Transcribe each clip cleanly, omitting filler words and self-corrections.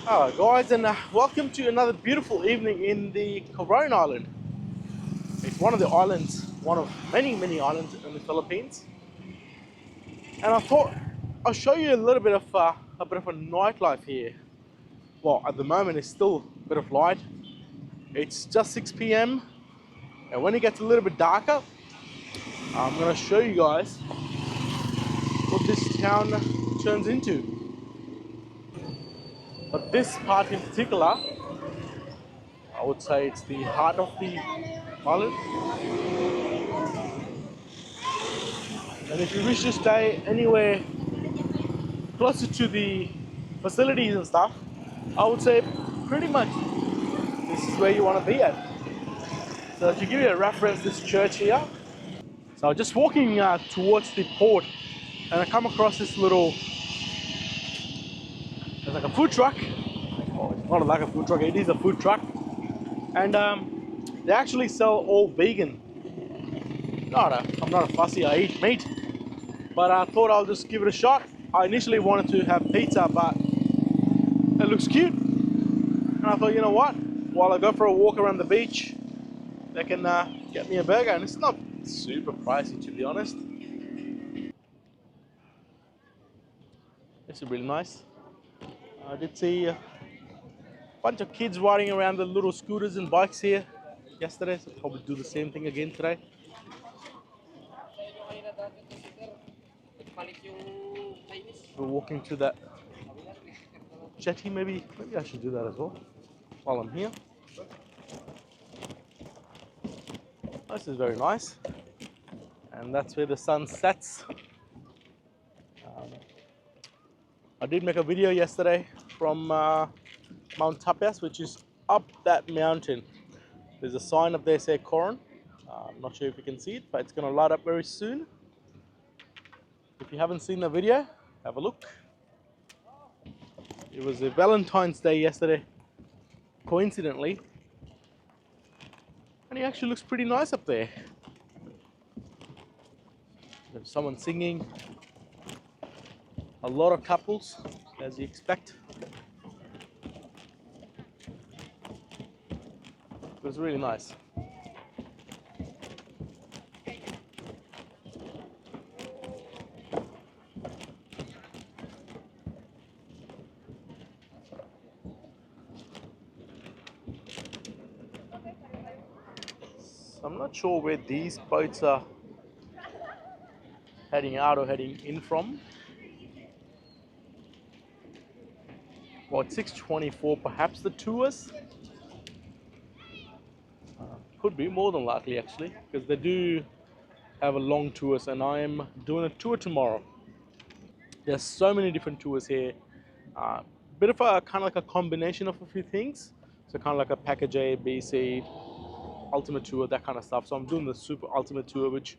Alright guys, and welcome to another beautiful evening in the Coron Island. It's one of the islands, one of many islands in the Philippines. And I thought I'll show you a little bit of a nightlife here. Well, at the moment it's still a bit of light. It's just 6 p.m. and when it gets a little bit darker, I'm going to show you guys what this town turns into. But this part in particular, I would say it's the heart of the island. And if you wish to stay anywhere closer to the facilities and stuff, I would say pretty much this is where you want to be at. So to give you a reference, this church here. So I was just walking towards the port and I come across this little, there's like a food truck. Oh, it's not like a food truck, it is a food truck. And they actually sell all vegan. I'm not a fussy, I eat meat. But I thought I'll just give it a shot. I initially wanted to have pizza, but it looks cute. And I thought, you know what? While I go for a walk around the beach, they can get me a burger. And it's not super pricey, to be honest. This is really nice. I did see a bunch of kids riding around the little scooters and bikes here yesterday, so I'll probably do the same thing again today. We're walking to that jetty, maybe I should do that as well while I'm here. This is very nice, and that's where the sun sets. I did make a video yesterday from Mount Tapias, which is up that mountain. There's a sign up there saying Coron. I'm not sure if you can see it, but it's going to light up very soon. If you haven't seen the video, have a look. It was a Valentine's Day yesterday, coincidentally. And it actually looks pretty nice up there. There's someone singing. A lot of couples, as you expect. It was really nice. I'm not sure where these boats are heading out or heading in from. Well, it's 6:24, perhaps the tours. Could be, more than likely actually, because they do have a long tours and I am doing a tour tomorrow. There's so many different tours here. Bit of a kind of like a combination of a few things. So kind of like a package A, B, C, ultimate tour, that kind of stuff. So I'm doing the super ultimate tour, which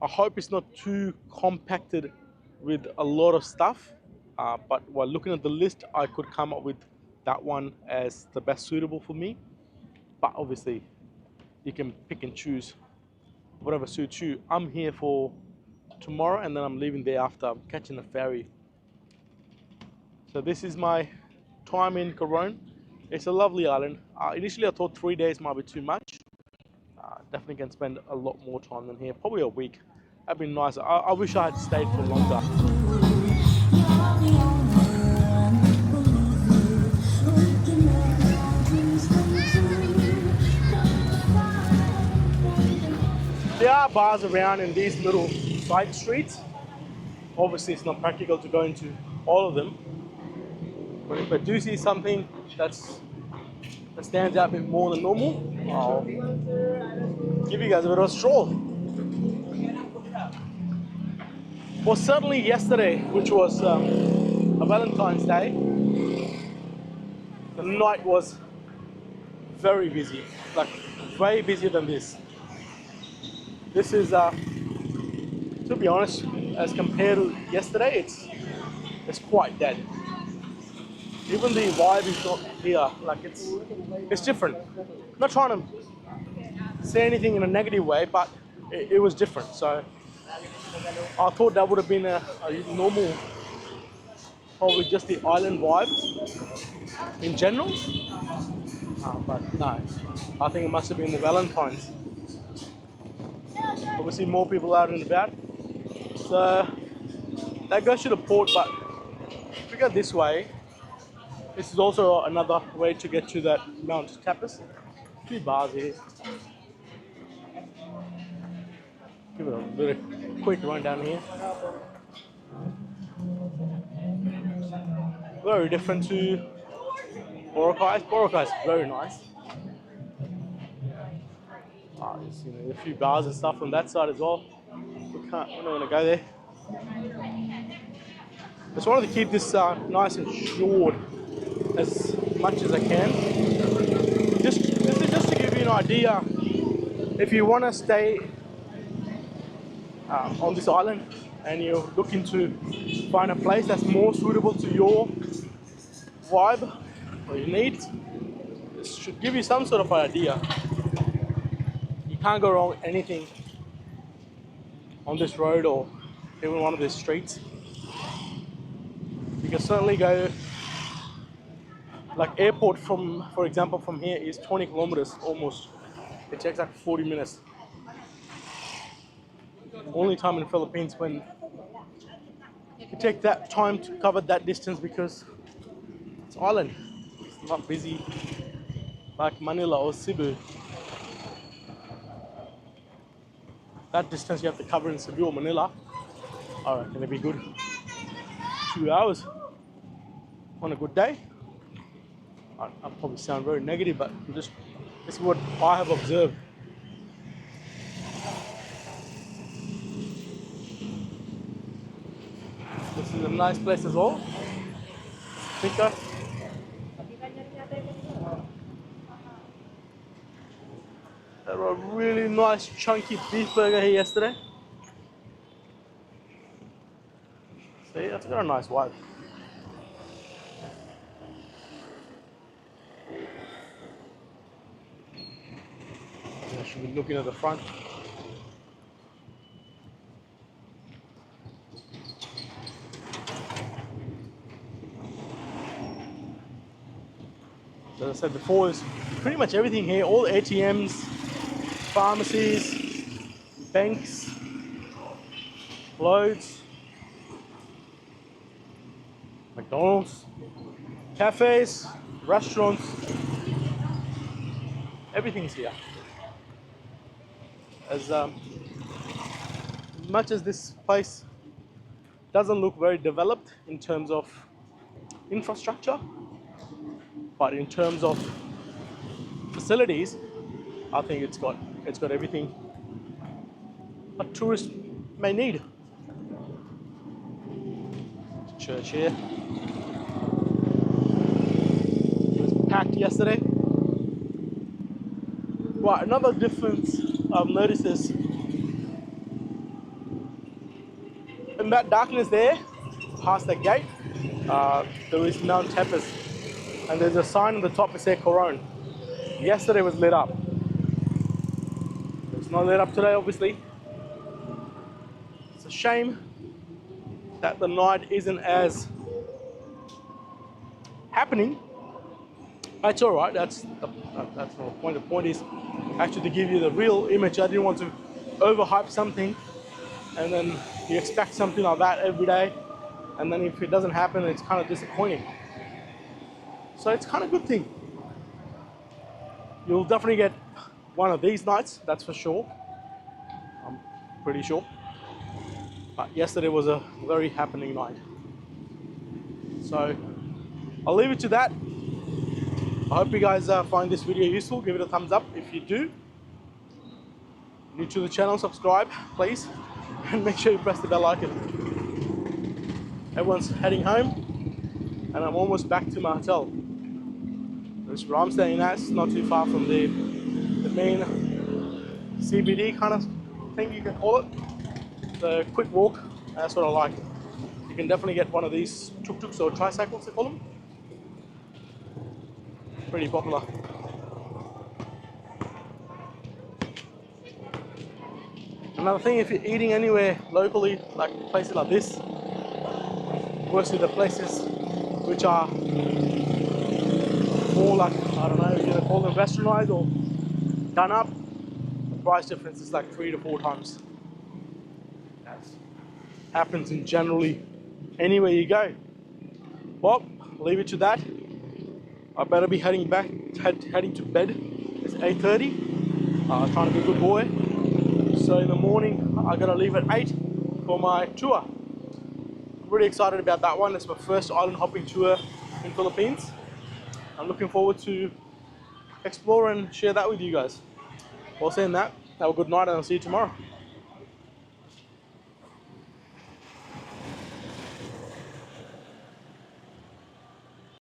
I hope is not too compacted with a lot of stuff. But while looking at the list, I could come up with that one as the best suitable for me. But obviously, you can pick and choose whatever suits you. I'm here for tomorrow and then I'm leaving there after. I'm catching a ferry. So this is my time in Coron. It's a lovely island. Initially I thought 3 days might be too much. Definitely can spend a lot more time than here, probably a week. That'd be nice. I wish I had stayed for longer. There are bars around in these little side streets. Obviously it's not practical to go into all of them. But if I do see something that stands out a bit more than normal, I'll give you guys a bit of a stroll. Well, certainly yesterday, which was a Valentine's Day, the night was very busy, like way busier than this. This is, to be honest, as compared to yesterday, it's quite dead. Even the vibe is not here, like it's different. I'm not trying to say anything in a negative way, but it was different. So I thought that would have been a normal, probably just the island vibe. in general. But no, I think it must have been the Valentine's. Obviously more people out and about. So that goes to the port, but if we go this way, this is also another way to get to that Mount Tapas. A few bars here. Give it a very quick run down here. Very different to Boracay. Boracay is very nice. There's a few bars and stuff on that side as well. We're not going to go there. Just wanted to keep this nice and short as much as I can. This is just to give you an idea. If you want to stay on this island and you're looking to find a place that's more suitable to your vibe or your needs, this should give you some sort of idea. You can't go wrong with anything on this road or even one of these streets. You can certainly go, like airport for example, from here is 20 kilometers almost. It takes like 40 minutes. Only time in the Philippines when you take that time to cover that distance because it's island. It's not busy like Manila or Cebu. That distance you have to cover in Cebu or Manila. Alright, gonna be good. 2 hours on a good day. I probably sound very negative, but this is what I have observed. This is a nice place as well. Pika. Had a really nice chunky beef burger here yesterday. See, that's got a nice vibe. I should be looking at the front. As I said before, there's pretty much everything here. All ATMs, pharmacies, banks, loads, McDonald's, cafes, restaurants. Everything's here. As much as this place doesn't look very developed in terms of infrastructure, but in terms of facilities, I think it's got everything a tourist may need. Church here. It was packed yesterday. Right, another difference I've noticed is in that darkness there, past the gate, there is Mount Tapas. And there's a sign on the top that says Coron. Yesterday was lit up. It's not lit up today, obviously. It's a shame that the night isn't as happening. But it's all right. That's not the point. The point is actually to give you the real image. I didn't want to overhype something, and then you expect something like that every day, and then if it doesn't happen, it's kind of disappointing. So it's kind of a good thing. You'll definitely get one of these nights, that's for sure. I'm pretty sure. But yesterday was a very happening night. So I'll leave it to that. I hope you guys find this video useful. Give it a thumbs up if you do. New to the channel, subscribe, please. And make sure you press the bell icon. Everyone's heading home, and I'm almost back to my hotel. This is where I'm staying at. It's not too far from the main CBD kind of thing you can call it. It's a quick walk. That's what I like. You can definitely get one of these tuk-tuks or tricycles, they call them. Pretty popular. Another thing, if you're eating anywhere locally, like places like this, versus the places which are more like, I don't know, you're gonna call them westernized or done up, the price difference is like 3 to 4 times. That happens in generally anywhere you go. Well, leave it to that. I better be heading to bed. It's 8:30. Trying to be a good boy. So in the morning, I gotta leave at 8 for my tour. I'm really excited about that one. It's my first island hopping tour in Philippines. I'm looking forward to explore and share that with you guys. Well, saying that, have a good night and I'll see you tomorrow.